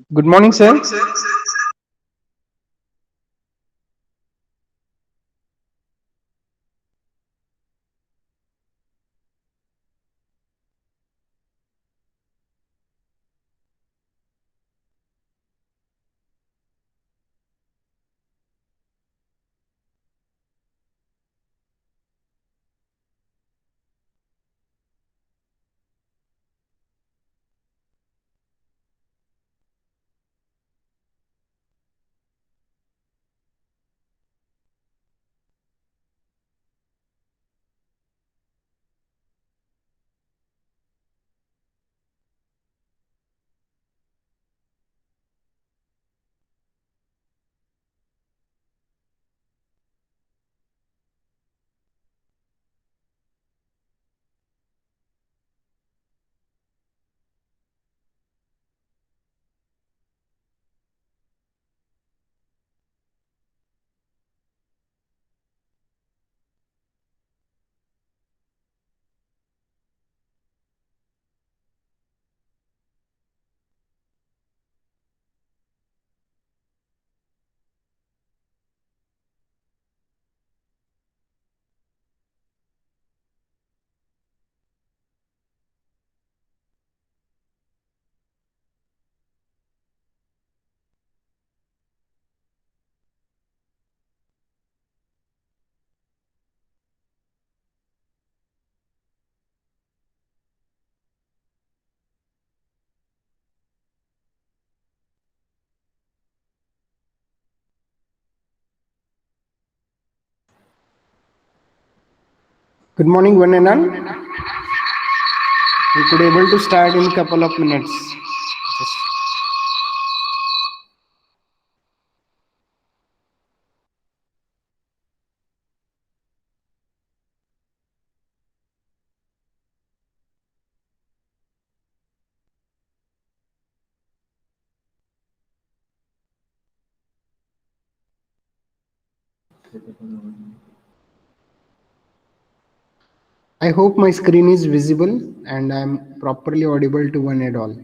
Good morning, sir. Good morning, one and all. We could able to start in a couple of minutes. Just I hope my screen is visible and I'm properly audible to one and all.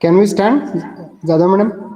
Can we stand, Zada madam?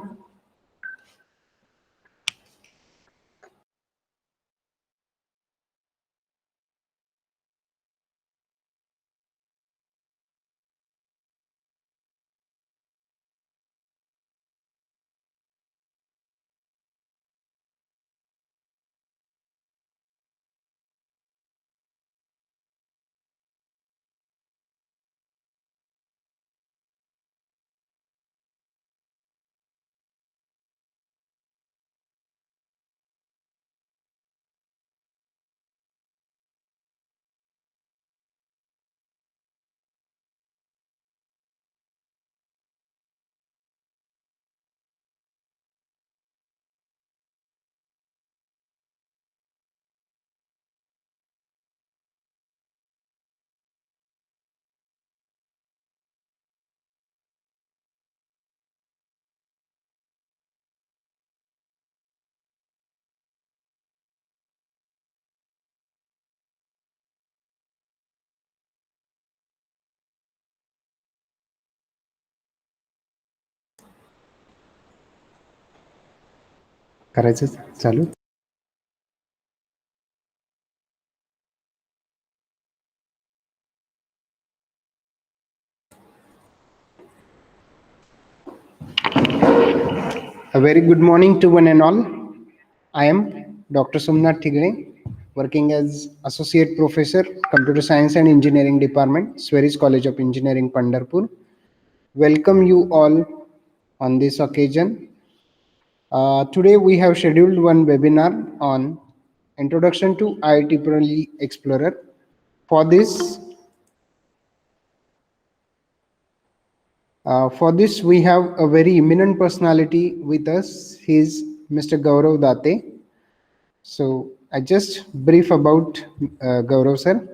करायचं चालू. A very good morning to one and all. I am Dr. Somnaththigale, working as Associate Professor, Computer Science and Engineering Department, Sweris College of Engineering, Pandharpur. Welcome you all on this occasion. Today we have scheduled one webinar on Introduction to IEEE Explorer. For this, we have a very eminent personality with us. He is Mr. Gaurav Date. So I just brief about Gaurav sir.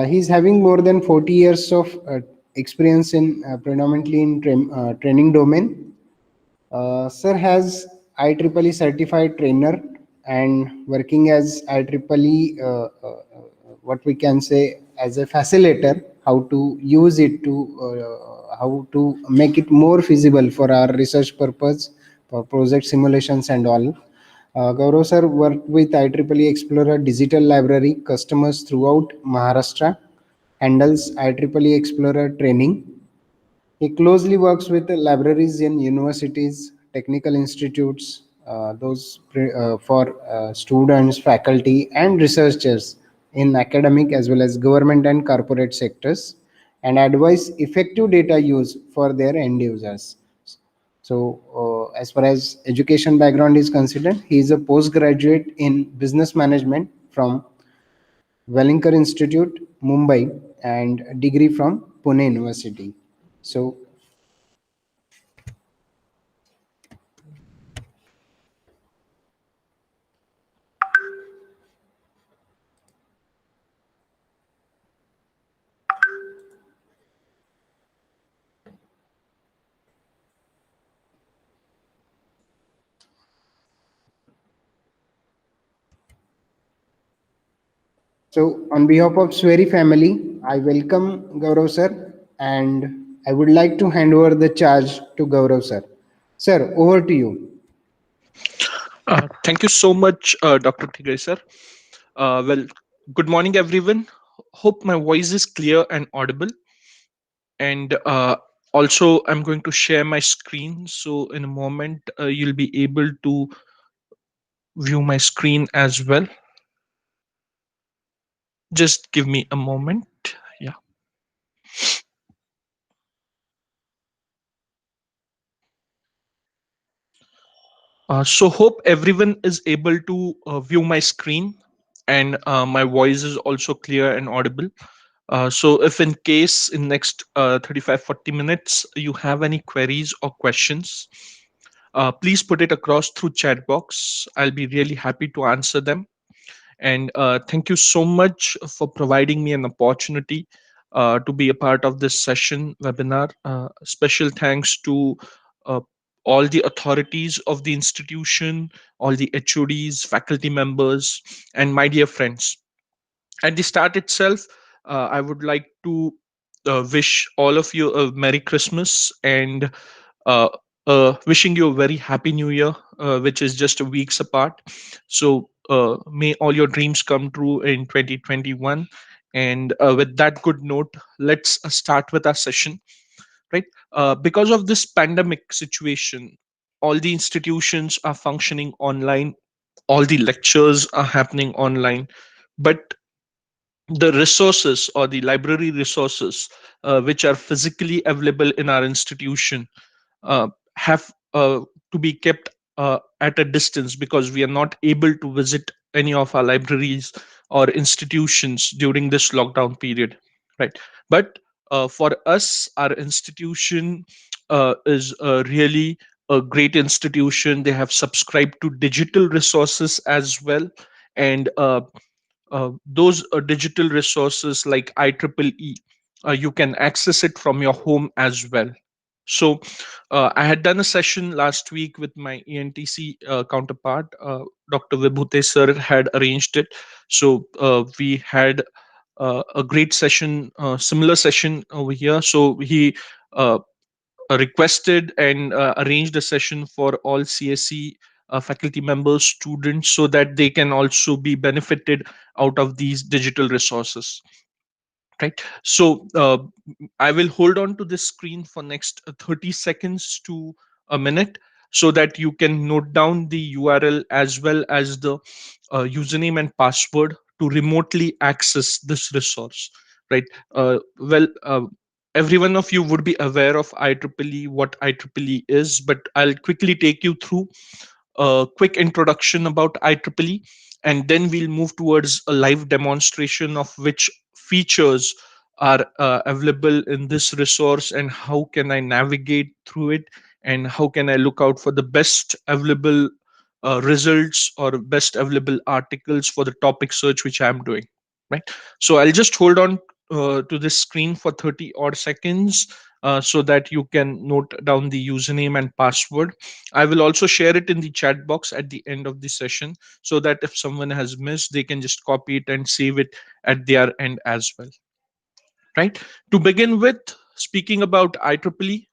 He's having more than 40 years of experience in predominantly in training domain. Sir has IEEE certified trainer and working as IEEE what we can say as a facilitator, how to use it to how to make it more feasible for our research purpose, for project simulations and all. Gaurav sir worked with IEEE Explorer Digital Library customers throughout Maharashtra, handles IEEE Explorer training. He closely works with the libraries in universities, technical institutes, for students, faculty, and researchers in academic as well as government and corporate sectors, and advise effective data use for their end users. So, as far as education background is considered, he is a postgraduate in business management from Walinkar Institute, Mumbai, and degree from Pune University. So, on behalf of Sweri family, I welcome Gaurav sir, and I would like to hand over the charge to Gaurav sir. Sir, over to you. Thank you so much, Dr. Tigre sir. Well, good morning, everyone. Hope my voice is clear and audible. And also, I'm going to share my screen. So, in a moment, you'll be able to view my screen as well. Just give me a moment. Yeah. So, hope everyone is able to view my screen and my voice is also clear and audible. So if in case in next 35-40 minutes you have any queries or questions, please put it across through chat box. I'll be really happy to answer them. And thank you so much for providing me an opportunity to be a part of this session webinar. Special thanks to uh, all the authorities of the institution, all the HODs, faculty members, and my dear friends. At the start itself, I would like to wish all of you a Merry Christmas and uh, wishing you a very Happy New Year, which is just a weeks apart. So may all your dreams come true in 2021. And with that good note, let's start with our session, right? Because of this pandemic situation, all the institutions are functioning online, all the lectures are happening online, but the resources or the library resources which are physically available in our institution uh, have to be kept at a distance because we are not able to visit any of our libraries or institutions during this lockdown period, right? But for us, our institution is really a great institution. They have subscribed to digital resources as well, and those digital resources like IEEE, you can access it from your home as well. So I had done a session last week with my ENTC counterpart. Dr. Vibhute sir had arranged it. So we had a great session, similar session over here. So he uh, requested and arranged a session for all CSE faculty members, students, so that they can also be benefited out of these digital resources, right? So I will hold on to this screen for next 30 seconds to a minute so that you can note down the URL as well as the username and password to remotely access this resource, right? Every one of you would be aware of IEEE, what IEEE is, but I'll quickly take you through a quick introduction about IEEE, and then we'll move towards a live demonstration of which features are available in this resource and how can I navigate through it and how can I look out for the best available results or best available articles for the topic search which I'm doing, right? So I'll just hold on to this screen for 30 odd seconds so that you can note down the username and password. I will also share it in the chat box at the end of the session so that if someone has missed, they can just copy it and save it at their end as well. Right? To begin with, speaking about IEEE,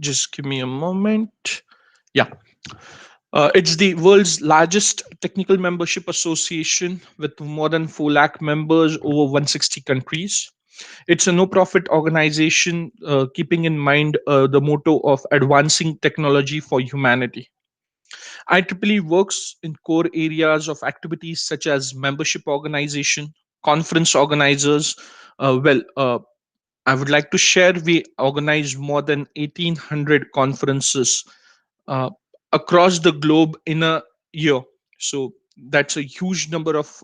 just give me a moment. Yeah, it's the world's largest technical membership association with more than 4 lakh members over 160 countries. It's a no profit organization keeping in mind the motto of advancing technology for humanity. IEEE works in core areas of activities such as membership organization, conference organizers. I would like to share we organize more than 1,800 conferences uh, across the globe in a year. So that's a huge number of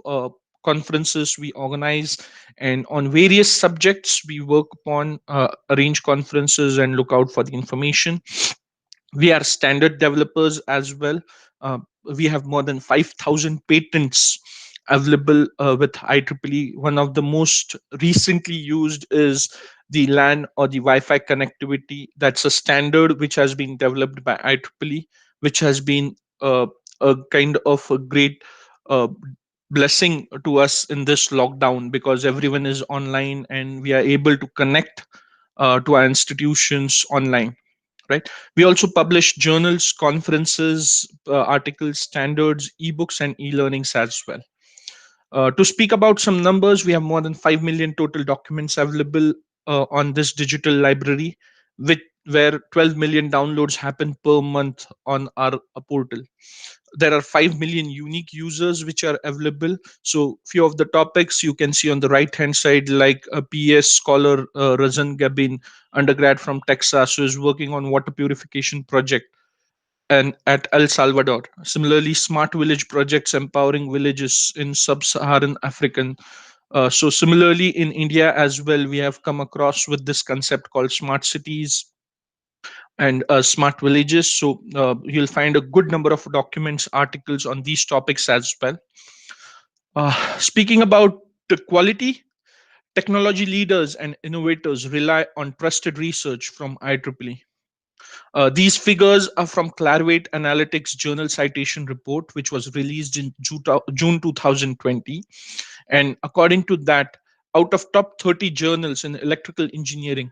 conferences we organize, and on various subjects we work upon, arrange conferences and look out for the information. We are standard developers as well. uh, we have more than 5,000 patents available with IEEE. One of the most recently used is the LAN or the Wi-Fi connectivity. That's a standard which has been developed by IEEE, which has been a kind of a great uh, blessing to us in this lockdown because everyone is online and we are able to connect to our institutions online, right? We also publish journals, conferences, articles, standards, ebooks, and e-learnings as well. To speak about some numbers, we have more than 5 million total documents available on this digital library, where 12 million downloads happen per month on our portal. There are 5 million unique users which are available. So few of the topics you can see on the right hand side, like a PS scholar, Razan Gabin, undergrad from Texas, who is working on water purification project and at El Salvador. Similarly, smart village projects empowering villages in sub-Saharan African. So similarly in India as well, we have come across with this concept called smart cities and smart villages. So you'll find a good number of documents, articles on these topics as well. Speaking about the quality, technology leaders and innovators rely on trusted research from IEEE. These figures are from Clarivate Analytics Journal Citation Report, which was released in June 2020. And according to that, Out of top 30 journals in electrical engineering,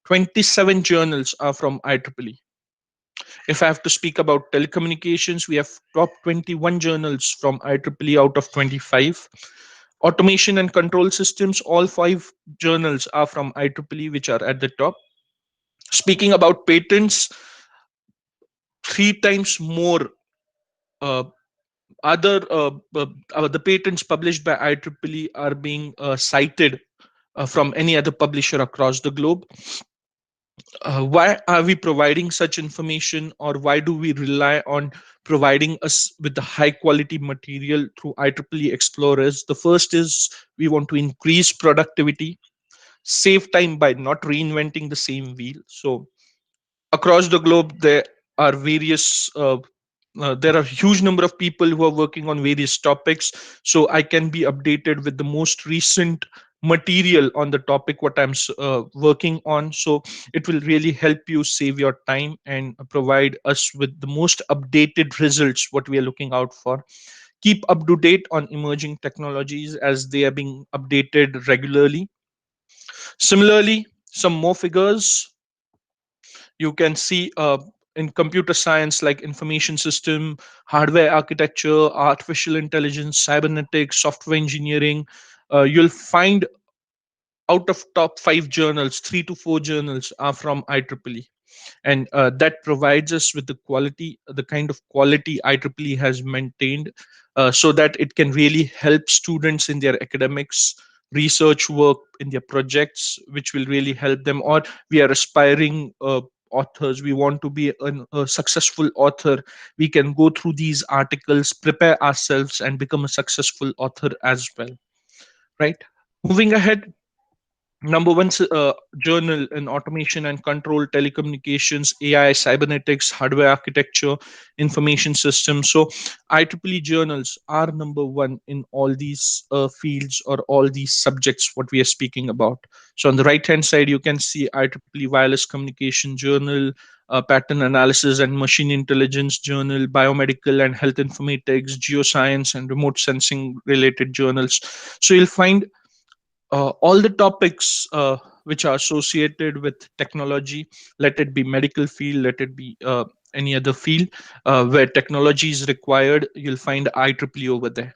27 journals are from IEEE. If I have to speak about telecommunications, we have top 21 journals from IEEE out of 25. Automation and control systems, all five journals are from IEEE, which are at the top. Speaking about patents, three times more uh, other the patents published by IEEE are being cited from any other publisher across the globe. Why are we providing such information, or why do we rely on providing us with the high quality material through IEEE Explorers? The first is we want to increase productivity, save time by not reinventing the same wheel. So across the globe there are huge number of people who are working on various topics, so I can be updated with the most recent material on the topic what working on. So it will really help you save your time and provide us with the most updated results what we are looking out for. Keep up to date on emerging technologies as they are being updated regularly. Similarly, some more figures you can see in computer science, like information system, hardware architecture, artificial intelligence, cybernetics, software engineering. You'll find out of top 5 journals, 3 to 4 journals are from IEEE, and that provides us with the kind of quality IEEE has maintained, so that it can really help students in their academics, research work, in their projects, which will really help them. Or we are aspiring authors, we want to be a successful author, we can go through these articles, prepare ourselves, and become a successful author as well, right? Moving ahead, number one journal in automation and control, telecommunications, AI, cybernetics, hardware architecture, information systems. So IEEE journals are number one in all these fields or all these subjects what we are speaking about. So on the right hand side you can see IEEE wireless communication journal, pattern analysis and machine intelligence journal, biomedical and health informatics, geoscience and remote sensing related journals. So you'll find all the topics which are associated with technology, let it be medical field, let it be any other field where technology is required, you'll find IEEE over there.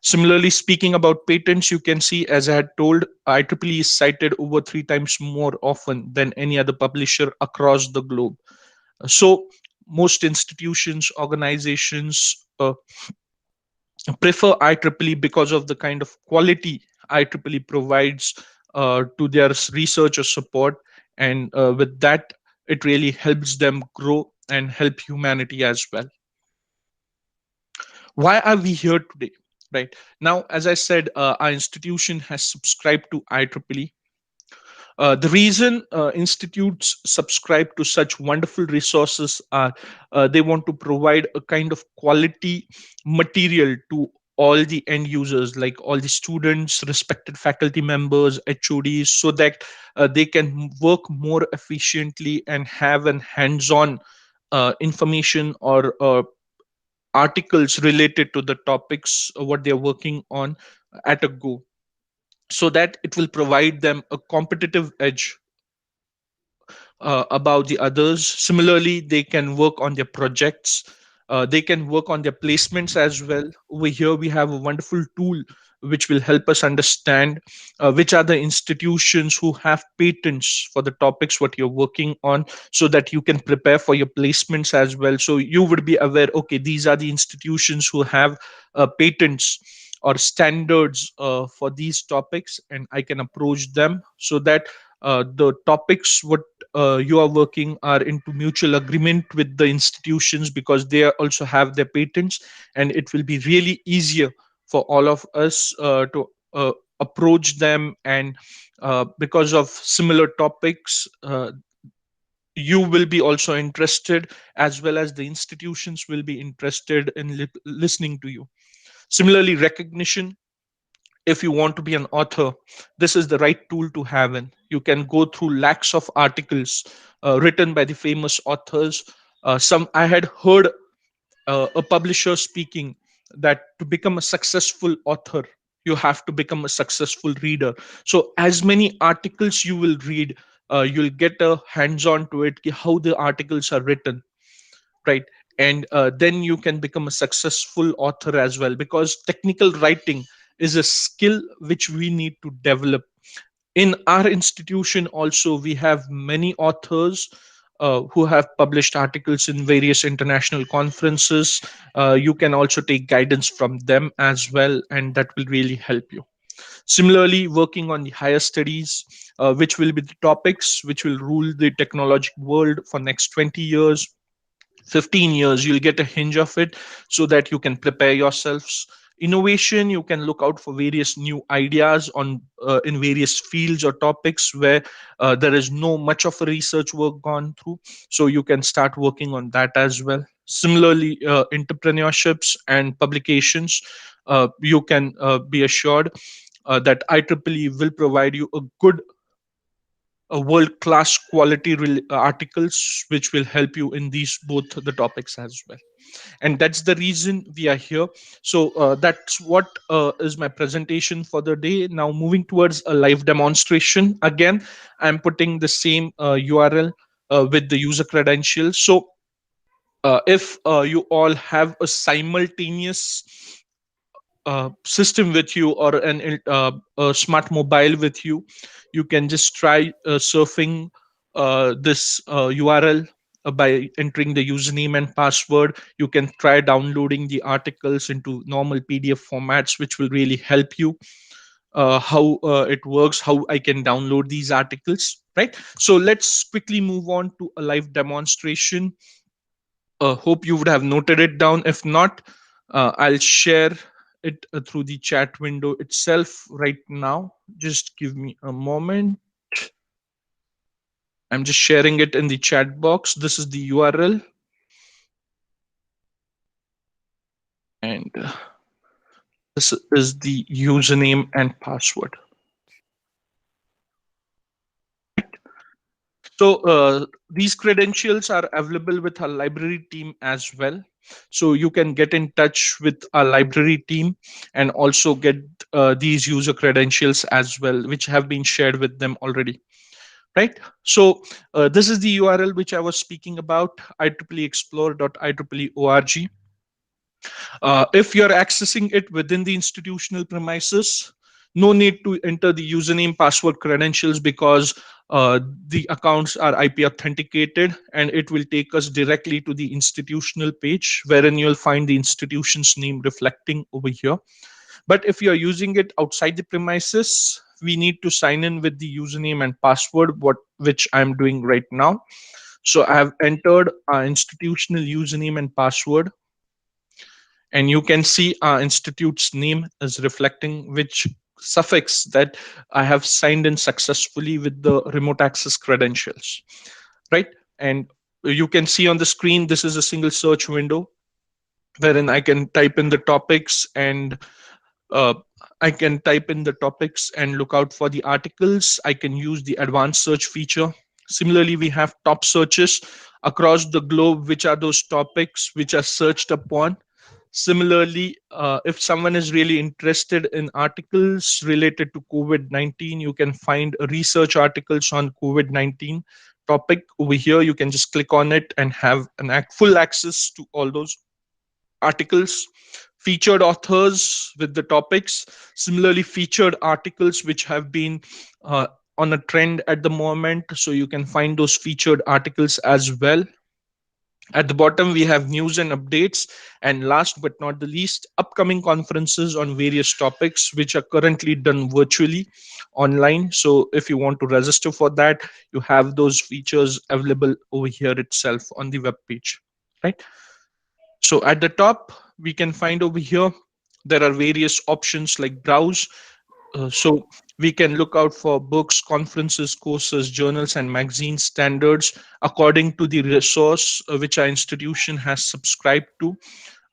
Similarly, speaking about patents, you can see, as I had told, IEEE is cited over 3 times more often than any other publisher across the globe. So most institutions, organizations prefer IEEE because of the kind of quality IEEE provides to their research or support, and with that, it really helps them grow and help humanity as well. Why are we here today? Right now, as I said, our institution has subscribed to IEEE. The reason institutes subscribe to such wonderful resources are they want to provide a kind of quality material to all the end users, like all the students, respected faculty members, HODs, so that they can work more efficiently and have an hands-on information or articles related to the topics what they're working on at a go, so that it will provide them a competitive edge about the others. Similarly, they can work on their projects, they can work on their placements as well. Over here, we have a wonderful tool which will help us understand which are the institutions who have patents for the topics what you're working on, so that you can prepare for your placements as well. So you would be aware, okay, these are the institutions who have patents or standards for these topics, and I can approach them, so that the topics what you are working are into mutual agreement with the institutions, because they also have their patents, and it will be really easier for all of us to approach them. And because of similar topics, you will be also interested, as well as the institutions will be interested in listening to you. Similarly, recognition, if you want to be an author, this is the right tool to have. In you can go through lakhs of articles written by the famous authors. Some I had heard a publisher speaking that to become a successful author, you have to become a successful reader. So as many articles you will read, you'll get a hands on to it, how the articles are written, right? And then you can become a successful author as well, because technical writing is a skill which we need to develop. In our institution also, we have many authors who have published articles in various international conferences. You can also take guidance from them as well, and that will really help you. Similarly, working on the higher studies, which will be the topics which will rule the technological world for next 20 years, 15 years, you'll get a hinge of it, so that you can prepare yourselves. Innovation, you can look out for various new ideas on in various fields or topics where there is no much of a research work gone through, so you can start working on that as well. Similarly, entrepreneurships and publications, you can be assured that IEEE will provide you a good, a world class quality articles which will help you in these both the topics as well. And that's the reason we are here. So that's what is my presentation for the day. Now moving towards a live demonstration. Again, I'm putting the same URL with the user credentials. So if you all have a simultaneous system with you, or a smart mobile with you, you can just try surfing this URL by entering the username and password. You can try downloading the articles into normal PDF formats, which will really help you how it works, how I can download these articles, right? So let's quickly move on to a live demonstration. Hope you would have noted it down. If not, I'll share it through the chat window itself right now. Just give me a moment. I'm just sharing it in the chat box. This is the URL, and this is the username and password. So these credentials are available with our library team as well. So you can get in touch with our library team and also get these user credentials as well, which have been shared with them already. Right. So this is the URL which I was speaking about, ieexplore.ieee.org. If you're accessing it within the institutional premises, no need to enter the username, password, credentials, because the accounts are IP authenticated, and it will take us directly to the institutional page, wherein you'll find the institution's name reflecting over here. But if you're using it outside the premises, we need to sign in with the username and password, which I'm doing right now. So I have entered our institutional username and password, and you can see our institute's name is reflecting, which suffix that I have signed in successfully with the remote access credentials, right? And you can see on the screen, this is a single search window wherein I can type in the topics, and uh, I can type in the topics and look out for the articles. I can use the advanced search feature. Similarly, we have top searches across the globe, which are those topics which are searched upon. Similarly, if someone is really interested in articles related to COVID-19, you can find research articles on COVID-19 topic over here. You can just click on it and have full access to all those articles. Featured authors with the topics. Similarly, featured articles which have been on a trend at the moment, so you can find those featured articles as well. At the bottom, we have news and updates. And last but not the least, upcoming conferences on various topics, which are currently done virtually online. So if you want to register for that, you have those features available over here itself on the web page, right? So at the top, we can find over here, there are various options like browse. So we can look out for books, conferences, courses, journals, and magazine standards according to the resource which our institution has subscribed to.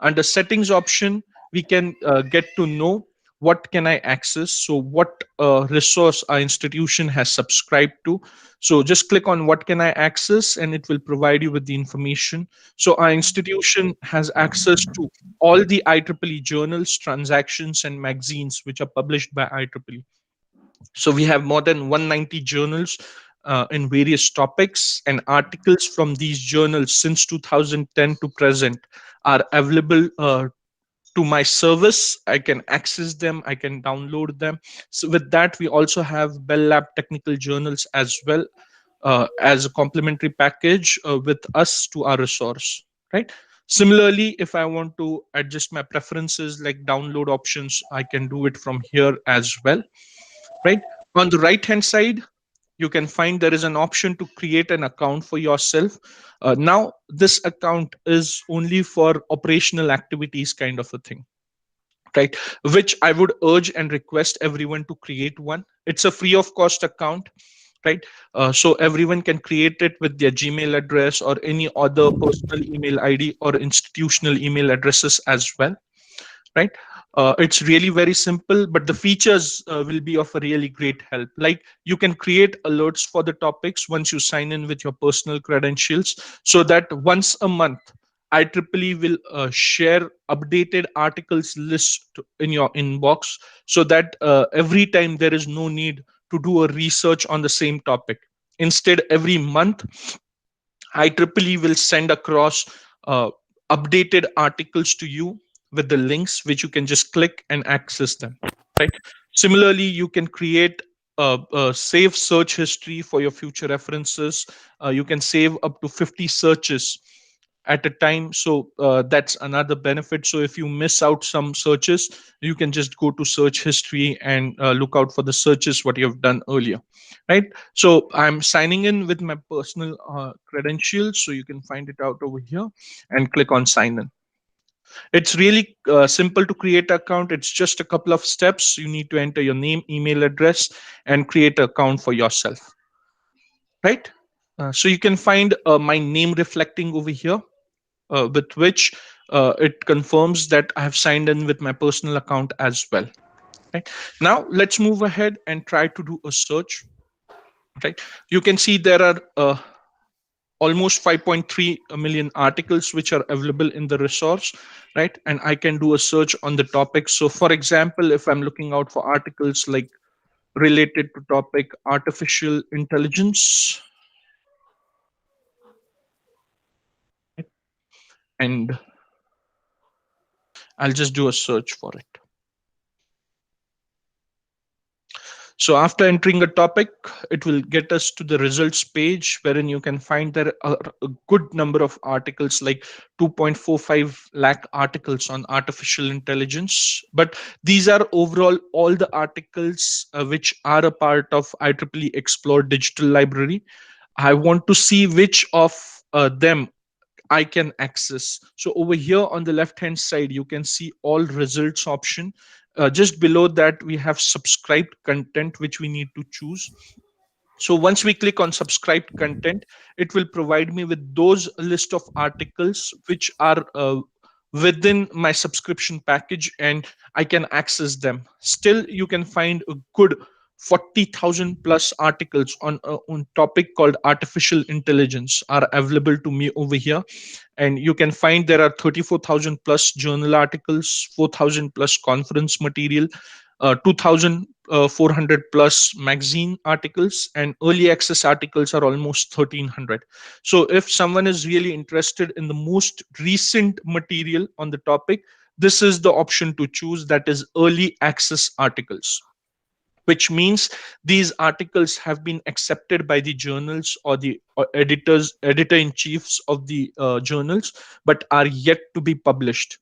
Under settings option, we can get to know what can I access, so what resource our institution has subscribed to. So just click on what can I access and it will provide you with the information. So our institution has access to all the IEEE journals, transactions, and magazines which are published by IEEE. So we have more than 190 journals in various topics, and articles from these journals since 2010 to present are available to my service. I can access them, I can download them. So with that, we also have Bell Lab technical journals as well, as a complementary package with us to our resource, right? Similarly, if I want to adjust my preferences like download options, I can do it from here as well, right? On the right hand side, you can find there is an option to create an account for yourself. Now this account is only for operational activities kind of a thing, right? Which I would urge and request everyone to create one. It's a free of cost account, right? So everyone can create it with their Gmail address or any other personal email ID or institutional email addresses as well, right? It's really very simple, but the features will be of a really great help. Like, you can create alerts for the topics once you sign in with your personal credentials, so that once a month IEEE will share updated articles list in your inbox, so that every time there is no need to do a research on the same topic. Instead, every month IEEE will send across uh, updated articles to you with the links which you can just click and access them. Right. Similarly, you can create a save search history for your future references. You can save up to 50 searches at a time. So that's another benefit. So if you miss out some searches, you can just go to search history and look out for the searches what you have done earlier, right? So I'm signing in with my personal credentials, so you can find it out over here and click on sign in. It's really simple to create an account. It's just a couple of steps. You need to enter your name, email address, and create an account for yourself, right? So you can find my name reflecting over here, with which it confirms that I have signed in with my personal account as well. Right. Now let's move ahead and try to do a search. Right. You can see there are almost 5.3 million articles which are available in the resource, right? And I can do a search on the topic. So for example, if I'm looking out for articles like related to topic artificial intelligence, and I'll just do a search for it. So after entering a topic, it will get us to the results page, wherein you can find there are a good number of articles, like 2.45 lakh articles on artificial intelligence. But these are overall all the articles which are a part of IEEE Explore Digital Library. I want to see which of them I can access. So over here on the left hand side, you can see all results option. Just below that, we have subscribed content, which we need to choose. So once we click on subscribed content, it will provide me with those list of articles which are within my subscription package, and I can access them. Still, you can find a good 40,000 plus articles on topic called artificial intelligence are available to me over here. And you can find there are 34,000 plus journal articles, 4,000 plus conference material, 2,400 plus magazine articles, and early access articles are almost 1,300. So if someone is really interested in the most recent material on the topic, this is the option to choose, that is early access articles, which means these articles have been accepted by the journals or the editor in chiefs of the journals, but are yet to be published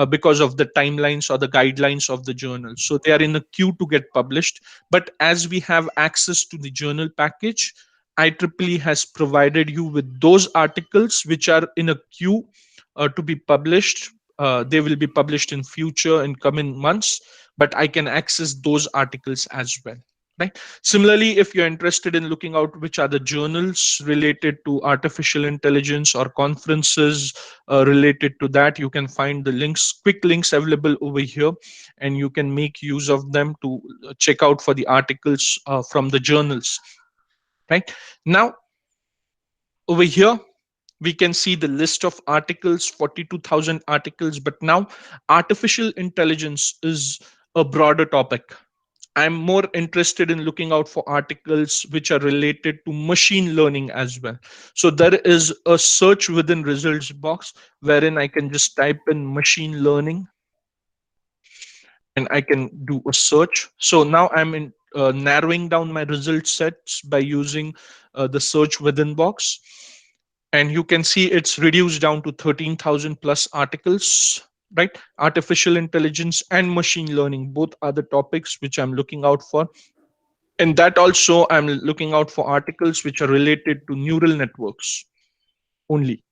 because of the timelines or the guidelines of the journal. So they are in a queue to get published. But as we have access to the journal package, IEEE has provided you with those articles which are in a queue to be published. They will be published in future in coming months, but I can access those articles as well. right? Similarly, if you're interested in looking out which are the journals related to artificial intelligence or conferences related to that, you can find the links, quick links available over here, and you can make use of them to check out for the articles from the journals, right? Now over here we can see the list of articles, 42,000 articles. But now artificial intelligence is a broader topic. I'm more interested in looking out for articles which are related to machine learning as well. So there is a search within results box wherein I can just type in machine learning and I can do a search. So now I'm in narrowing down my result sets by using the search within box. And you can see it's reduced down to 13,000 plus articles, right? Artificial intelligence and machine learning, both are the topics which I'm looking out for. And that also I'm looking out for articles which are related to neural networks only.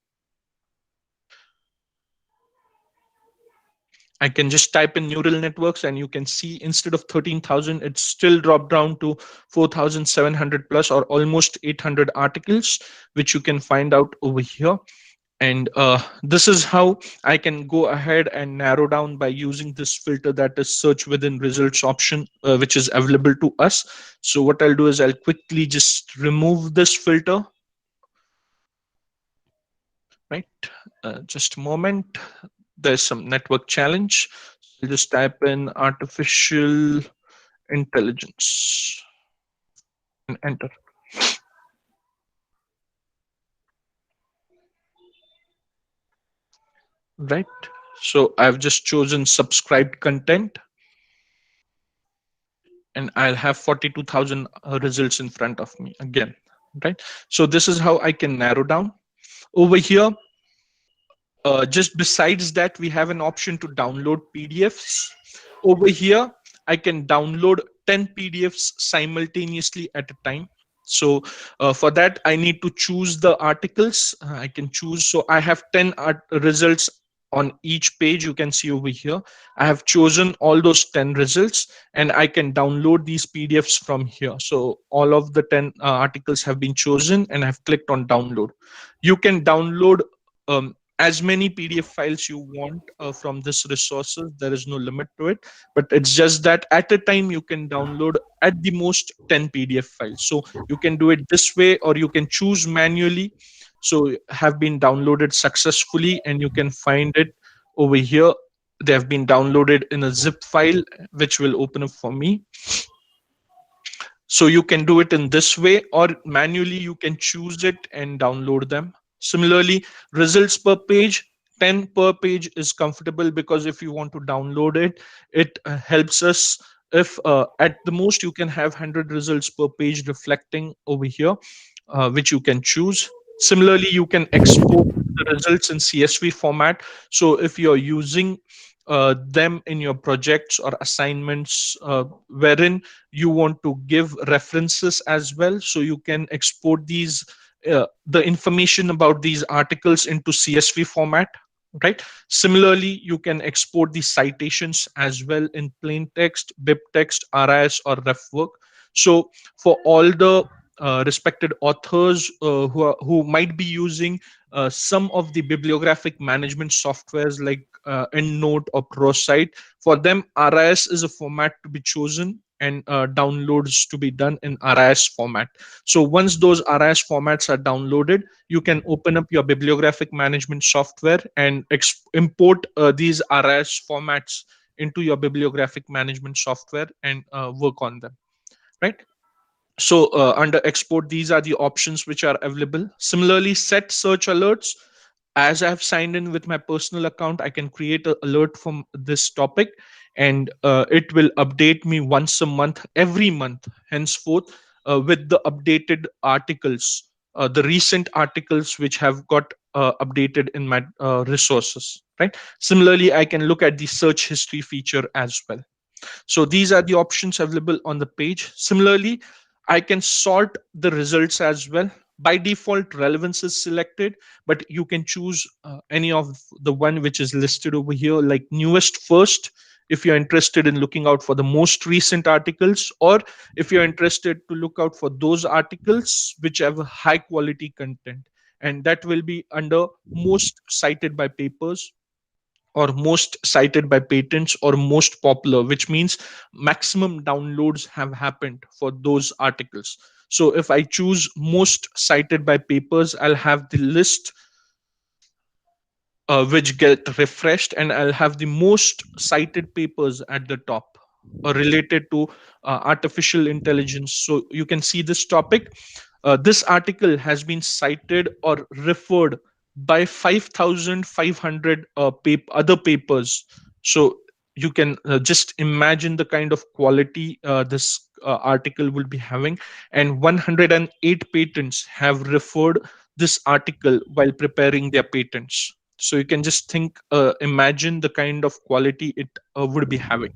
I can just type in neural networks and you can see instead of 13,000, it's still dropped down to 4,700 plus or almost 800 articles, which you can find out over here. And this is how I can go ahead and narrow down by using this filter, that is search within results option, which is available to us. So what I'll do is I'll quickly just remove this filter, right? Just a moment. There's some network challenge. I'll just type in artificial intelligence and enter, right? So I've just chosen subscribed content and I'll have 42,000 results in front of me again, right? So this is how I can narrow down. Over here, just besides that, we have an option to download PDFs. Over here, I can download 10 PDFs simultaneously at a time. So for that, I need to choose the articles. I can choose. So I have 10 results on each page. You can see over here. I have chosen all those 10 results and I can download these PDFs from here. So all of the 10 articles have been chosen and I've clicked on download. You can download as many PDF files you want from this resources. There is no limit to it, but it's just that at a time you can download at the most 10 PDF files. So you can do it this way or you can choose manually. So have been downloaded successfully and you can find it over here. They have been downloaded in a zip file, which will open up for me. So you can do it in this way or manually you can choose it and download them. Similarly, results per page, 10 per page is comfortable because if you want to download it, it helps us. If at the most you can have 100 results per page reflecting over here, which you can choose. Similarly, you can export the results in CSV format. So if you're using them in your projects or assignments wherein you want to give references as well, so you can export these the information about these articles into CSV format, right? Similarly, you can export the citations as well in plain text, bibtext, RIS or refwork. So for all the respected authors who might be using some of the bibliographic management softwares like EndNote or ProSite, for them RIS is a format to be chosen and downloads to be done in RIS format. So once those RIS formats are downloaded, you can open up your bibliographic management software and import these RIS formats into your bibliographic management software and work on them, right? So under export, these are the options which are available. Similarly, set search alerts. As I have signed in with my personal account, I can create an alert from this topic and it will update me once a month, every month henceforth, with the updated articles, the recent articles which have got updated in my resources, right? Similarly, I can look at the search history feature as well. So these are the options available on the page. Similarly, I can sort the results as well. By default, relevance is selected, but you can choose any of the one which is listed over here, like newest first. if you're interested in looking out for the most recent articles, or if you're interested to look out for those articles which have a high quality content, and that will be under most cited by papers, or most cited by patents, or most popular, which means maximum downloads have happened for those articles. So if I choose most cited by papers, I'll have the list which get refreshed, and I'll have the most cited papers at the top related to artificial intelligence. So you can see this topic. This article has been cited or referred by 5,500 other papers. So you can just imagine the kind of quality this article will be having. And 108 patents have referred this article while preparing their patents. So you can just imagine the kind of quality it would be having,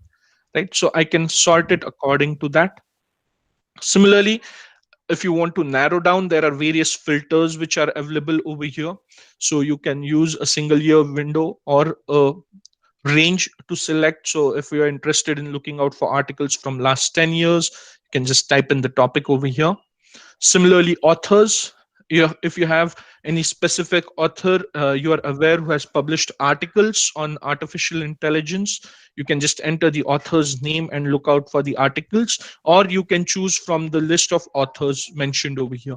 right? So I can sort it according to that. Similarly, if you want to narrow down, there are various filters which are available over here. So you can use a single year window or a range to select. So if you're interested in looking out for articles from last 10 years, you can just type in the topic over here. Similarly, authors, if you have any specific author you are aware who has published articles on artificial intelligence, you can just enter the author's name and look out for the articles, or you can choose from the list of authors mentioned over here,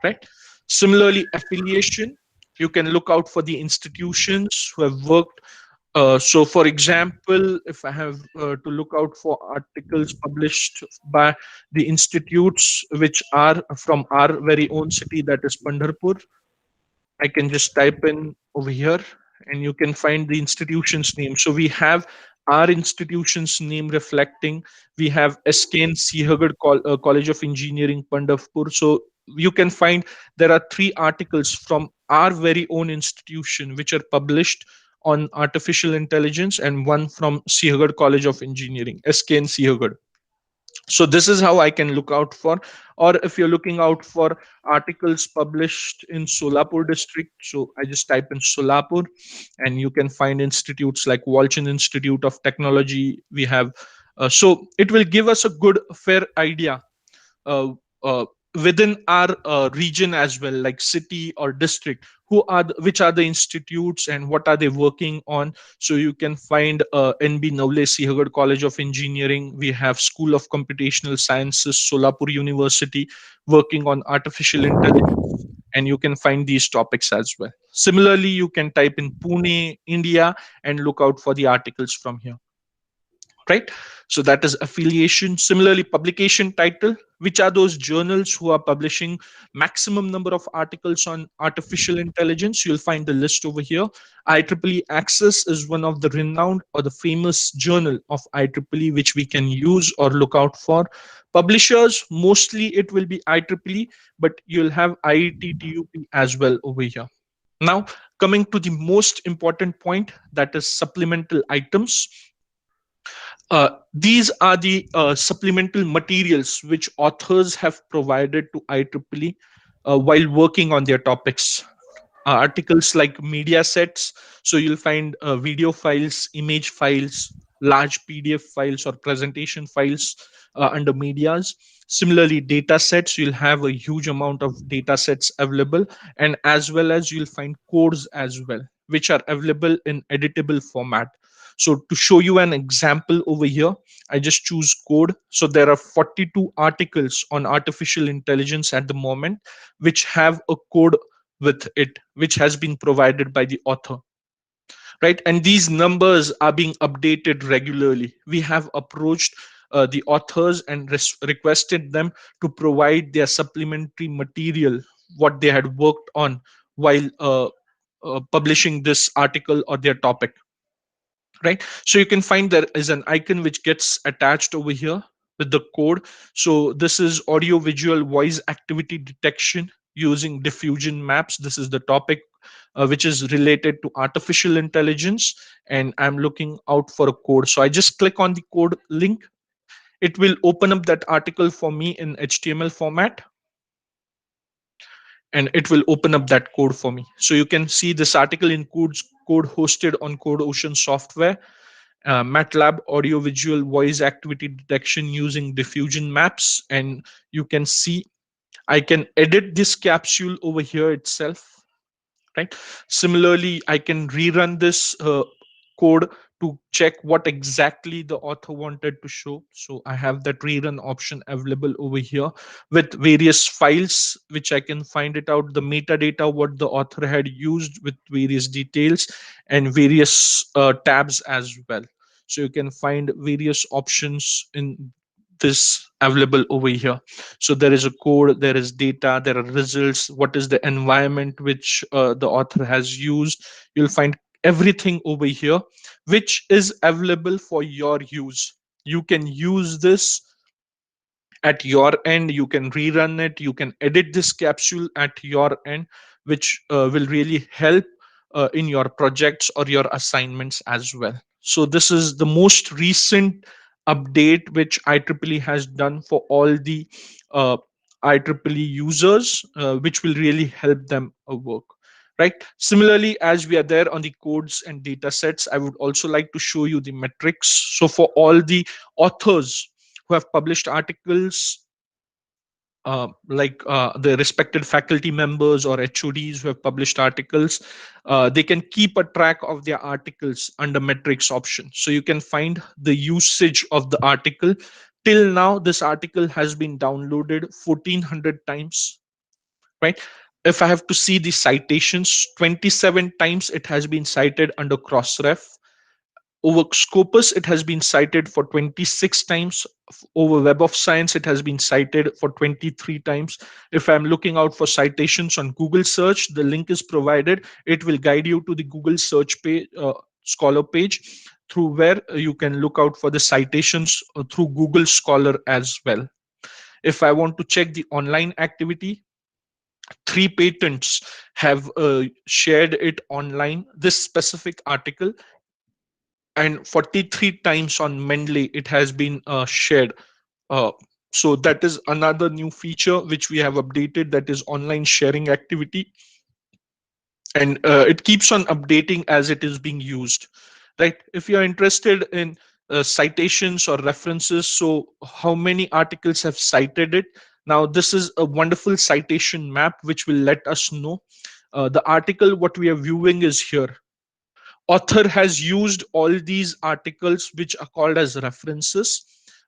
right? Similarly, affiliation, you can look out for the institutions who have worked. So, for example, if I have to look out for articles published by the institutes which are from our very own city, that is Pandharpur, I can just type in over here and you can find the institution's name. So we have our institution's name reflecting. We have SKN Sihagad College of Engineering, Pandharpur. So you can find there are three articles from our very own institution which are published on artificial intelligence, and one from Sihagad College of Engineering, SKN Sihagad. So this is how I can look out for. Or if you're looking out for articles published in Solapur district, so I just type in Solapur and you can find institutes like Walchand Institute of Technology. We have so it will give us a good fair idea uh, uh, within our region as well, like city or district, which are the institutes and what are they working on. So you can find NB Navle Sihagad College of Engineering. We have School of Computational Sciences, Solapur University, working on artificial intelligence, and you can find these topics as well. Similarly, you can type in Pune, India, and look out for the articles from here, right? So that is affiliation. Similarly, publication title, which are those journals who are publishing maximum number of articles on artificial intelligence. You'll find the list over here. IEEE Access is one of the renowned or the famous journal of IEEE which we can use or look out for. Publishers, mostly it will be IEEE, but you'll have IETTUP as well over here. Now, coming to the most important point, that is supplemental items. These are the supplemental materials which authors have provided to IEEE while working on their topics. Articles like media sets, so you'll find video files, image files, large PDF files or presentation files under medias. Similarly, data sets, you'll have a huge amount of data sets available, and as well as you'll find codes as well, which are available in editable format. So to show you an example over here, I just choose code. So there are 42 articles on artificial intelligence at the moment, which have a code with it, which has been provided by the author, right? And these numbers are being updated regularly. We have approached the authors and requested them to provide their supplementary material, what they had worked on while publishing this article or their topic, right? So you can find there is an icon which gets attached over here with the code. So this is audio visual voice activity detection using diffusion maps. This is the topic which is related to artificial intelligence, and I'm looking out for a code. So I just click on the code link. It will open up that article for me in HTML format, and it will open up that code for me. So you can see this article includes code hosted on Code Ocean software, MATLAB audio visual voice activity detection using diffusion maps. And you can see I can edit this capsule over here itself, right? Similarly, I can rerun this code to check what exactly the author wanted to show. So I have that rerun option available over here with various files which I can find it out, the metadata what the author had used with various details, and various tabs as well. So you can find various options in this available over here. So there is a code, there is data, there are results, what is the environment which the author has used. You'll find everything over here which is available for your use. You can use this at your end, you can rerun it, you can edit this capsule at your end, which will really help in your projects or your assignments as well. So this is the most recent update which IEEE has done for all the uh, IEEE users, which will really help them work, right? Similarly, as we are there on the codes and data sets, I would also like to show you the metrics. So for all the authors who have published articles, the respected faculty members or HODs who have published articles, they can keep a track of their articles under metrics option. So you can find the usage of the article. Till now, this article has been downloaded 1400 times, right? If I have to see the citations, 27 times it has been cited under Crossref. Over Scopus, it has been cited for 26 times. Over Web of Science, it has been cited for 23 times. If I'm looking out for citations on Google search, the link is provided. It will guide you to the Google search page, Scholar page, through where you can look out for the citations through Google Scholar as well. If I want to check the online activity, 3 patents have shared it online, this specific article, and 43 times on Mendeley it has been shared. uh, so that is another new feature which we have updated, that is online sharing activity. And it keeps on updating as it is being used, right? If you're interested in citations or references, so how many articles have cited it, now this is a wonderful citation map which will let us know the article what we are viewing is here. Author has used all these articles which are called as references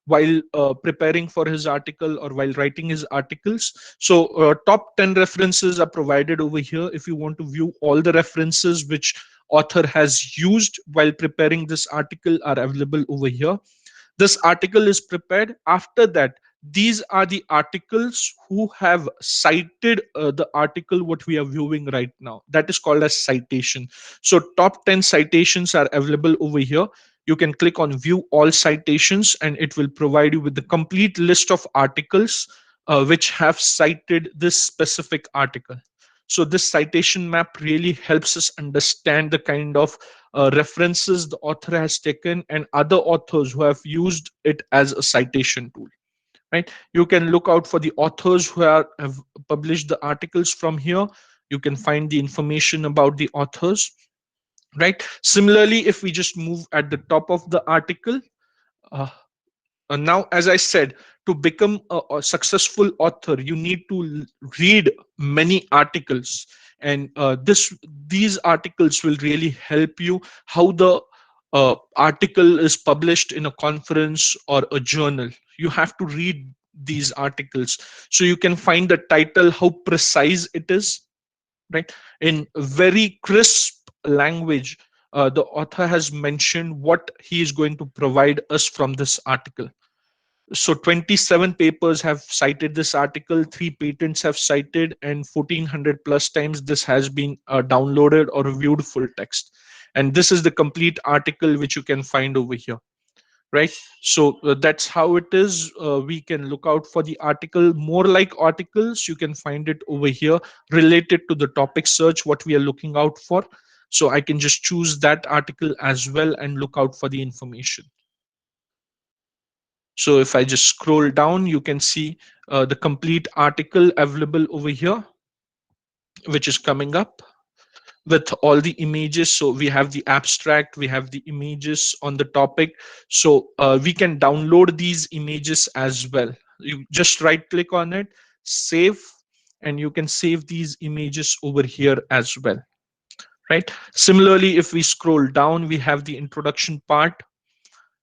while preparing for his article or while writing his articles. So top 10 references are provided over here. If you want to view all the references which author has used while preparing this article are available over here. This article is prepared. After that, these are the articles who have cited the article what we are viewing right now. That is called as citation. So top 10 citations are available over here. You can click on view all citations and it will provide you with the complete list of articles which have cited this specific article. So this citation map really helps us understand the kind of references the author has taken and other authors who have used it as a citation tool, right? You can look out for the authors who have published the articles from here. You can find the information about the authors, right? Similarly, if we just move at the top of the article, uh, now, as I said, to become a successful author, you need to read many articles, and these articles will really help you. How the article is published in a conference or a journal, you have to read these articles so you can find the title, how precise it is, right? In very crisp language, the author has mentioned what he is going to provide us from this article. So 27 papers have cited this article, 3 patents have cited, and 1400 plus times this has been downloaded or viewed full text. And this is the complete article which you can find over here, right? So that's how it is. We can look out for the article. More like articles, you can find it over here related to the topic search, what we are looking out for. So I can just choose that article as well and look out for the information. So if I just scroll down, you can see the complete article available over here, which is coming up. with all the images. So we have the abstract, we have the images on the topic. So we can download these images as well. You just right click on it, save, and you can save these images over here as well, right? Similarly, if we scroll down, we have the introduction part,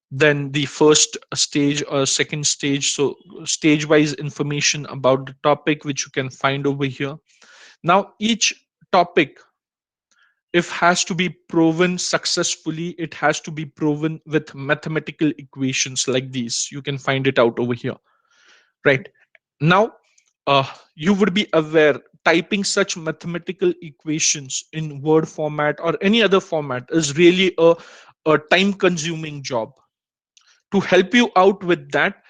then the first stage or second stage. So stage wise information about the topic, which you can find over here. Now each topic, if has to be proven successfully, it has to be proven with mathematical equations like these. You can find it out over here, right? Now you would be aware, typing such mathematical equations in word format or any other format is really a time consuming job. To help you out with that,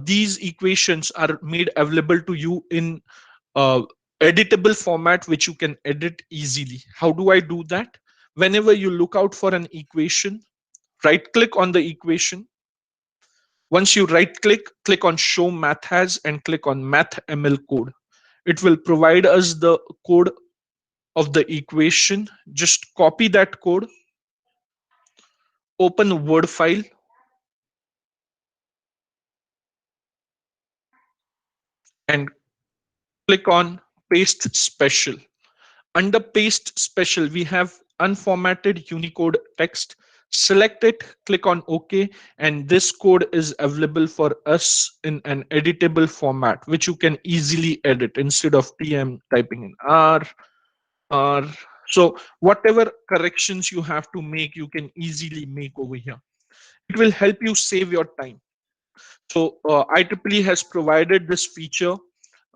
these equations are made available to you in uh, editable format, which you can edit easily. How do I do that? Whenever you look out for an equation, right click on the equation. Once you right click, click on show math as and click on math ml code. It will provide us the code of the equation. Just copy that code, open a word file, and click on paste special. Under paste special, we have unformatted Unicode text. Select it, click on OK, and this code is available for us in an editable format, which you can easily edit instead of TM typing in R. So whatever corrections you have to make, you can easily make over here. It will help you save your time. So IEEE has provided this feature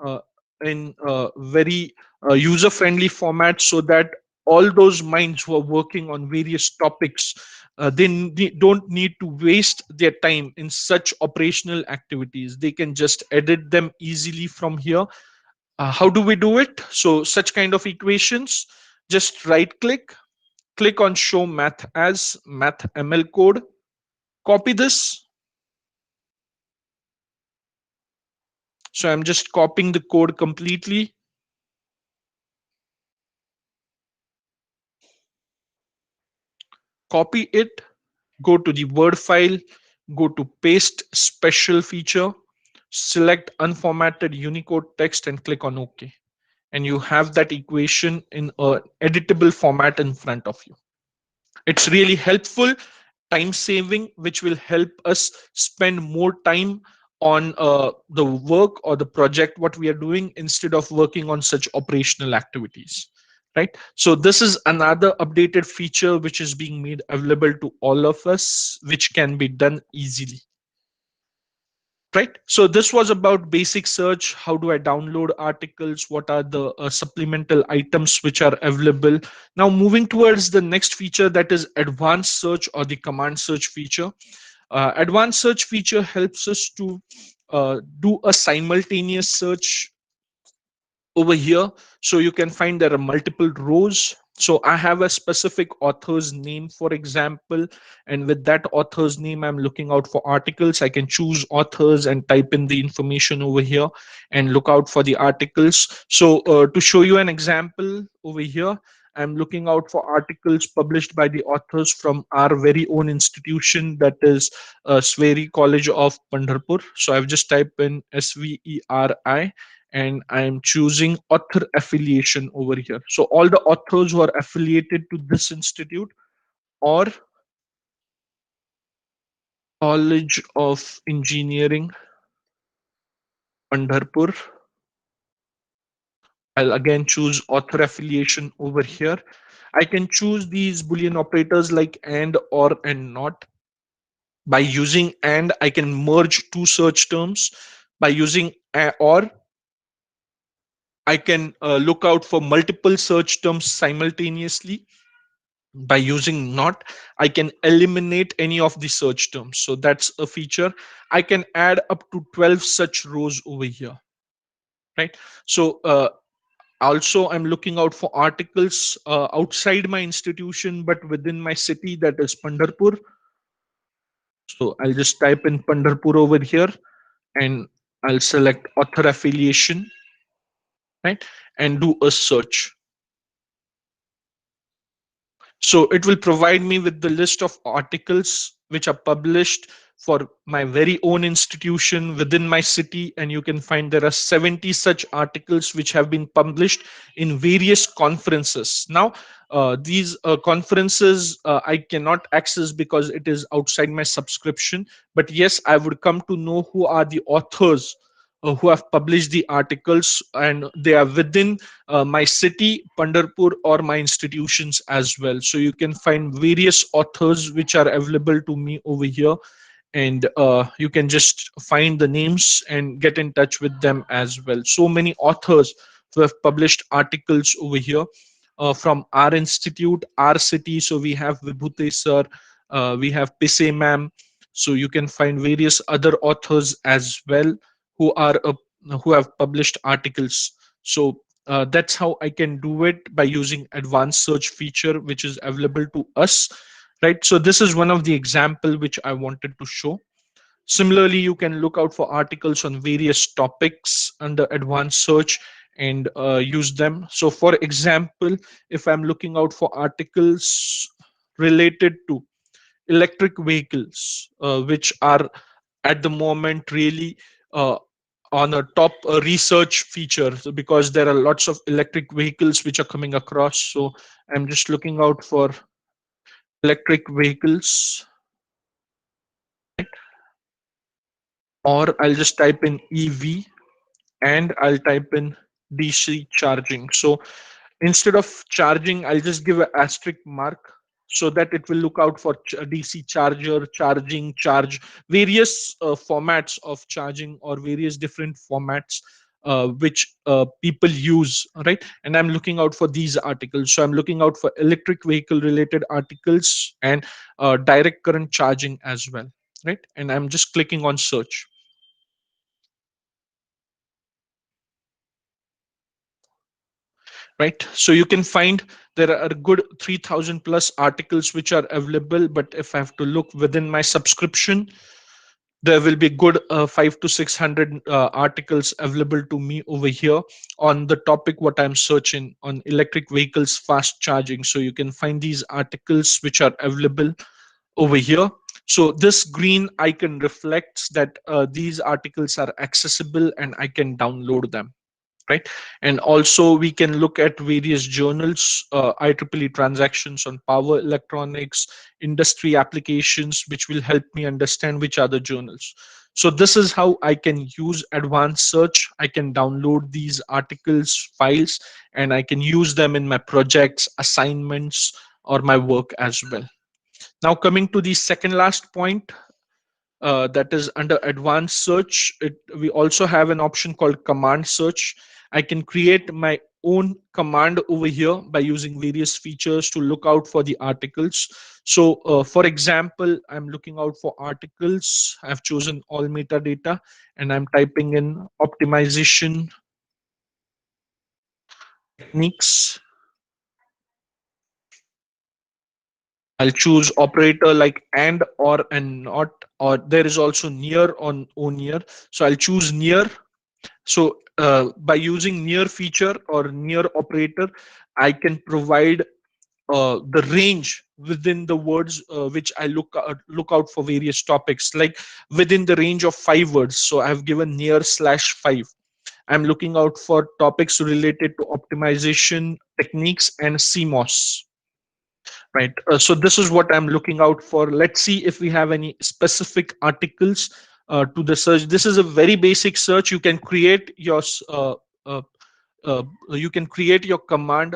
uh, in very user-friendly format, so that all those minds who are working on various topics, don't need to waste their time in such operational activities. They can just edit them easily from here. How do we do it? So such kind of equations, just right click, click on show math as math ml code, copy this. So I'm just copying the code completely. Copy it, go to the word file, go to paste special feature, select unformatted Unicode text and click on OK. And you have that equation in an editable format in front of you. It's really helpful, time saving, which will help us spend more time on the work or the project what we are doing, instead of working on such operational activities, right? So this is another updated feature which is being made available to all of us, which can be done easily, right? So this was about basic search. How do I download articles? What are the supplemental items which are available? Now moving towards the next feature, that is advanced search or the command search feature. Advanced search feature helps us to do a simultaneous search over here. So you can find there are multiple rows. So I have a specific author's name, for example, and with that author's name, I'm looking out for articles. I can choose authors and type in the information over here and look out for the articles. So to show you an example over here, I'm looking out for articles published by the authors from our very own institution, that is Sweri College of Pandharpur. So I've just typed in SVERI and I'm choosing author affiliation over here. So all the authors who are affiliated to this institute or College of Engineering, Pandharpur. I'll again choose author affiliation over here. I can choose these Boolean operators like and, or, and not. By using and, I can merge two search terms. By using or, I can look out for multiple search terms simultaneously. By using not, I can eliminate any of the search terms. So that's a feature. I can add up to 12 such rows over here, right? So also I'm looking out for articles outside my institution but within my city, that is Pandharpur. So I'll just type in Pandharpur over here and I'll select author affiliation, right, and do a search. So it will provide me with the list of articles which are published for my very own institution within my city. And you can find there are 70 such articles which have been published in various conferences. Now, these conferences I cannot access because it is outside my subscription. But yes, I would come to know who are the authors who have published the articles, and they are within my city, Pandarpur, or my institutions as well. So you can find various authors which are available to me over here, and you can just find the names and get in touch with them as well. So many authors who have published articles over here from our institute, our city. So we have Vibhute sir, we have Pise ma'am. So you can find various other authors as well who are who have published articles. So that's how I can do it by using advanced search feature, which is available to us, right? So this is one of the example which I wanted to show. Similarly, you can look out for articles on various topics under advanced search and use them. So for example, if I'm looking out for articles related to electric vehicles, which are at the moment really uh, on a top research feature, so because there are lots of electric vehicles which are coming across. So I'm just looking out for electric vehicles, or I'll just type in EV and I'll type in DC charging. So instead of charging, I'll just give an asterisk mark so that it will look out for DC charger, charging, charge, various formats of charging, or various different formats which people use, right? And I'm looking out for these articles. So I'm looking out for electric vehicle related articles and direct current charging as well, right? And I'm just clicking on search. Right, so you can find there are a good 3000 plus articles which are available, but if I have to look within my subscription, there will be good 5 to 600 articles available to me over here on the topic what I'm searching on: electric vehicles fast charging. So you can find these articles which are available over here. So this green icon reflects that these articles are accessible and I can download them, right? And also we can look at various journals, IEEE transactions on power electronics, industry applications, which will help me understand which are the journals. So this is how I can use advanced search. I can download these articles files and I can use them in my projects, assignments, or my work as well. Now coming to the second last point, that is under advanced search, we also have an option called command search. I can create my own command over here by using various features to look out for the articles. So for example, I'm looking out for articles. I've chosen all metadata and I'm typing in optimization techniques. I'll choose operator like and, or, and not, or there is also near on or near. So I'll choose near. So by using near feature or near operator, I can provide the range within the words which I look out for various topics, like within the range of 5 words. So I have given near slash 5. I'm looking out for topics related to optimization techniques and CMOS. Right. So this is what I'm looking out for. Let's see if we have any specific articles to the search. This is a very basic search. You can create your uh, you can create your command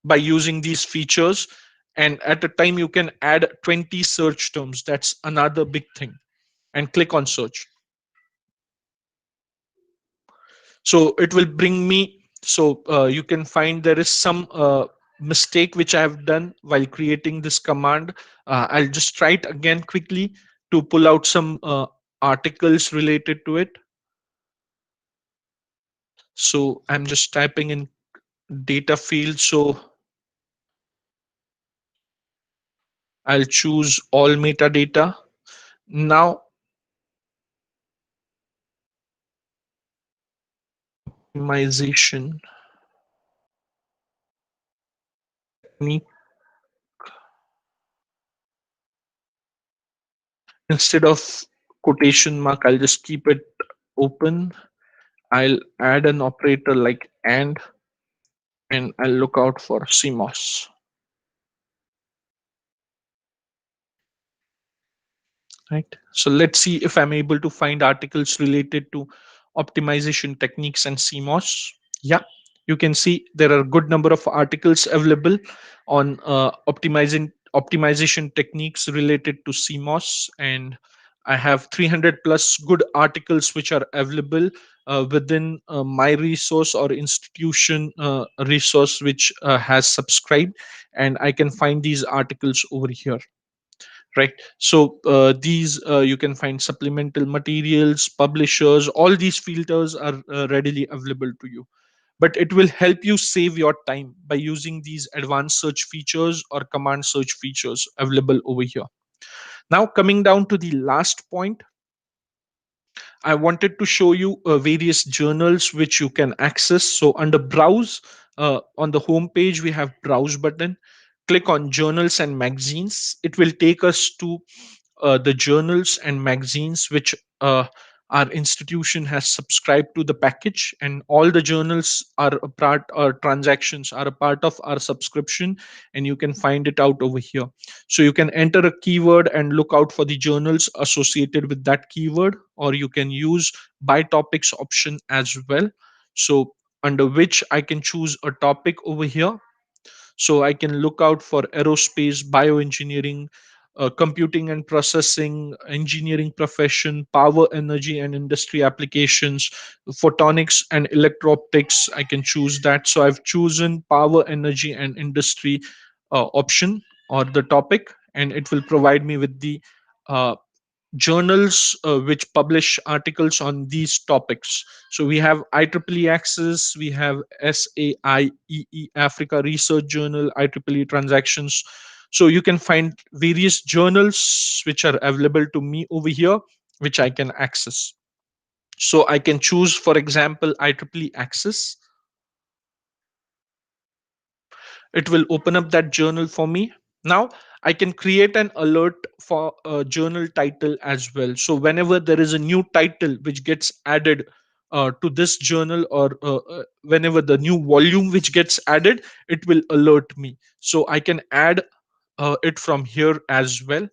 by using these features, and at a time you can add 20 search terms. That's another big thing. And click on search. So it will bring me, so you can find there is some mistake which I have done while creating this command. I'll just try it again quickly to pull out some articles related to it. So I'm just typing in data field. So I'll choose all metadata. Now optimization technique. Instead of quotation mark, I'll just keep it open. I'll add an operator like and I'll look out for CMOS. Right. So let's see if I'm able to find articles related to optimization techniques and CMOS. Yeah, you can see there are a good number of articles available on optimization techniques related to CMOS, and I have 300 plus good articles which are available within my resource or institution resource which has subscribed, and I can find these articles over here. Right. So these you can find supplemental materials, publishers, all these filters are readily available to you, but it will help you save your time by using these advanced search features or command search features available over here. Now coming down to the last point, I wanted to show you various journals which you can access. So under browse, on the home page, we have browse button. Click on journals and magazines. It will take us to the journals and magazines which our institution has subscribed to the package, and all the journals are a part, or transactions are a part of our subscription, and you can find it out over here. So you can enter a keyword and look out for the journals associated with that keyword, or you can use by topics option as well. So under which I can choose a topic over here. So I can look out for aerospace, bioengineering, computing and processing, engineering profession, power, energy and industry applications, photonics and electro-optics. I can choose that. So I've chosen power, energy and industry option or the topic, and it will provide me with the uh, journals which publish articles on these topics. So we have IEEE Access, we have SAIEE Africa Research Journal, IEEE Transactions. So you can find various journals which are available to me over here, which I can access. So I can choose, for example, IEEE Access. It will open up that journal for me. Now I can create an alert for a journal title as well. So whenever there is a new title which gets added to this journal, or whenever the new volume which gets added, it will alert me. So I can add it from here as well.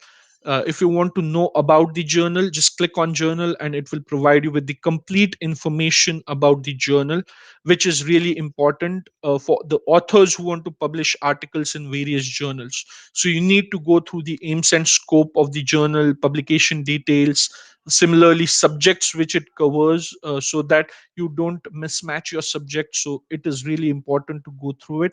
If you want to know about the journal, just click on journal and it will provide you with the complete information about the journal, which is really important for the authors who want to publish articles in various journals. So you need to go through the aims and scope of the journal, publication details, similarly subjects which it covers, so that you don't mismatch your subject. So it is really important to go through it,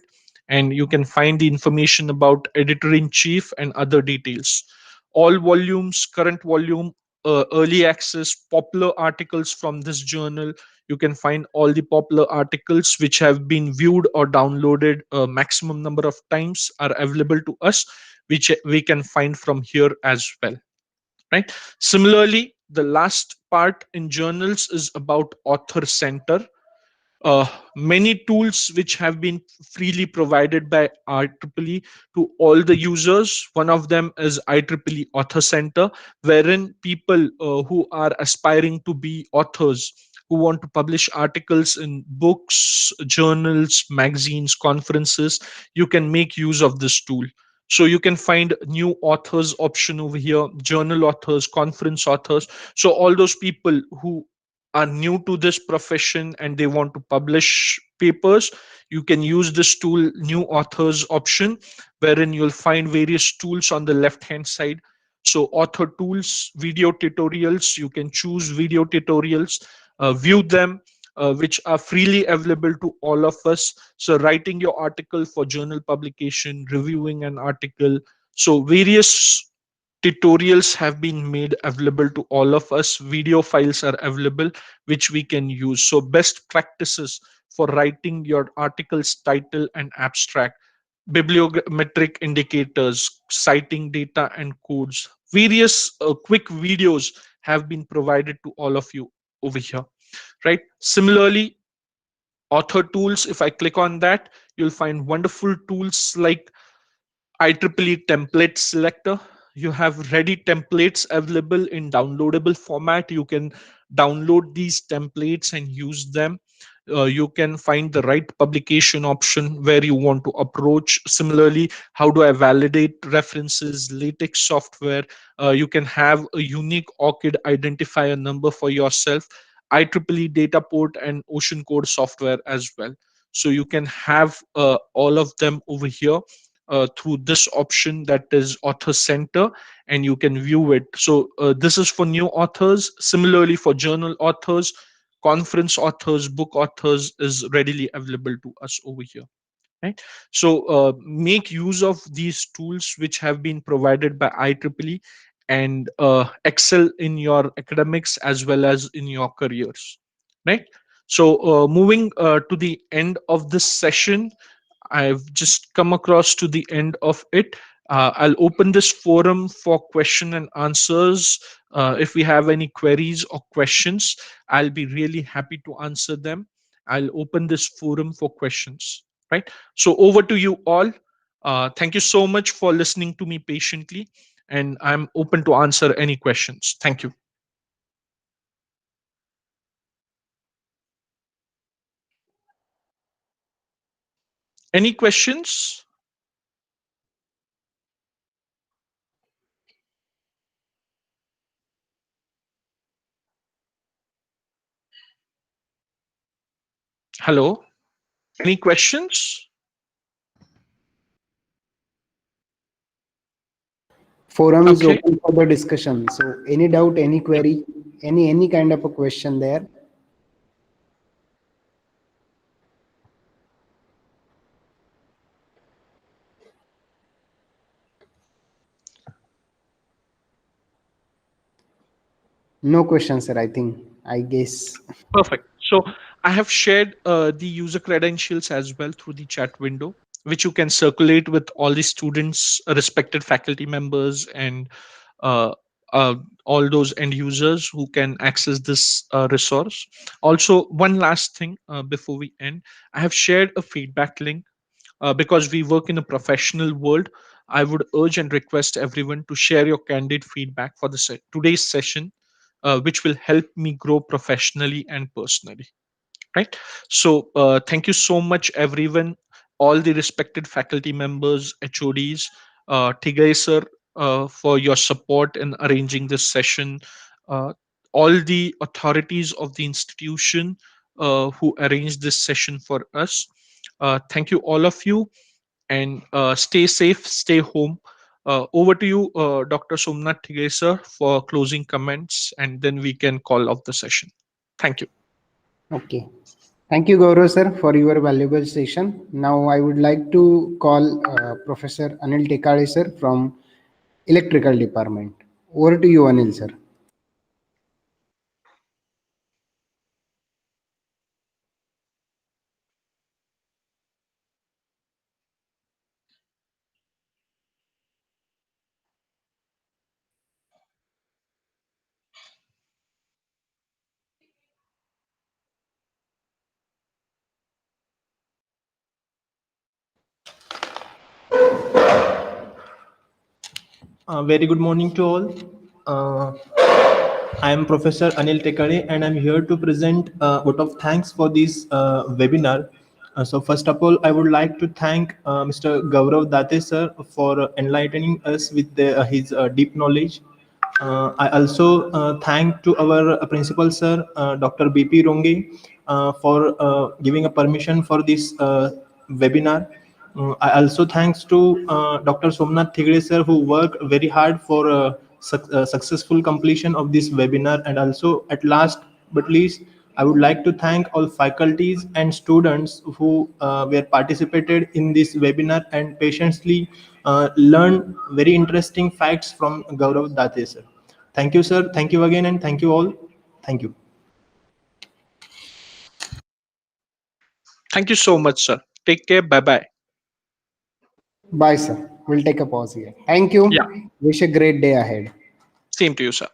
and you can find the information about editor in chief and other details. All volumes, current volume, early access, popular articles from this journal. You can find all the popular articles which have been viewed or downloaded a maximum number of times are available to us, which we can find from here as well. Right. Similarly, the last part in journals is about author center. Many tools which have been freely provided by IEEE to all the users. One of them is IEEE Author Center, wherein people who are aspiring to be authors, who want to publish articles in books, journals, magazines, conferences, you can make use of this tool. So you can find new authors option over here, journal authors, conference authors. So all those people who are new to this profession and they want to publish papers, you can use this tool, new authors option, wherein you'll find various tools on the left hand side. So author tools, video tutorials, you can choose video tutorials, view them, which are freely available to all of us. So writing your article for journal publication, reviewing an article. So various tutorials have been made available to all of us. Video files are available which we can use. So best practices for writing your article's title and abstract, bibliometric indicators, citing data and codes, various quick videos have been provided to all of you over here. Right. Similarly, author tools, if I click on that, you'll find wonderful tools like IEEE template selector. you have ready templates available in downloadable format. You can download these templates and use them. You can find the right publication option where you want to approach. Similarly, how do I validate references, latex software? You can have a unique ORCID identifier number for yourself, IEEE data port, and ocean code software as well. So you can have all of them over here through this option that is author center, and you can view it. So this is for new authors. Similarly, for journal authors, conference authors, book authors is readily available to us over here. Right. So make use of these tools which have been provided by IEEE, and excel in your academics as well as in your careers. Right. So moving to the end of this session, I've just come across to the end of it. I'll open this forum for question and answers. If we have any queries or questions, I'll be really happy to answer them. I'll open this forum for questions. Right. So over to you all. Thank you so much for listening to me patiently, and I'm open to answer any questions. Thank you. Any questions? Hello. Any questions? Forum is Okay. open for the discussion. So any doubt, any query, any kind of a question there. No question, sir. I think. I guess. Perfect. So I have shared the user credentials as well through the chat window, which you can circulate with all the students, respected faculty members, and uh, uh, all those end users who can access this resource. Also, one last thing before we end, I have shared a feedback link because we work in a professional world. I would urge and request everyone to share your candid feedback for the today's session, which will help me grow professionally and personally. Right. So thank you so much, everyone, all the respected faculty members, HODs, Tigay sir, for your support in arranging this session, uh, all the authorities of the institution who arranged this session for us. Thank you, all of you, and stay safe, stay home. Over to you, Dr. Somnaththigale sir, for closing comments, and then we can call off the session. Thank you. Okay. Thank you, Gaurav sir, for your valuable session. Now I would like to call Professor Anil Tekale sir from Electrical Department. Over to you, Anil sir. Very good morning to all. I am Professor Anil Tekare and I'm here to present a vote of thanks for this webinar. So first of all, I would like to thank Mr. Gaurav Date sir for enlightening us with his deep knowledge. I also thank to our principal sir, Dr. BP Ronge, for giving a permission for this webinar. I also thanks to Dr. SomnathThigale sir who worked very hard for successful completion of this webinar. And also at last but least, I would like to thank all faculties and students who were participated in this webinar and patiently learn very interesting facts from Gaurav Date sir. Thank you, sir. Thank you again, and thank you all. Thank you. Thank you so much, sir. Take care. Bye bye. Bye, sir. We'll take a pause here. Thank Yeah, you. Wish a great day ahead. same to you, sir.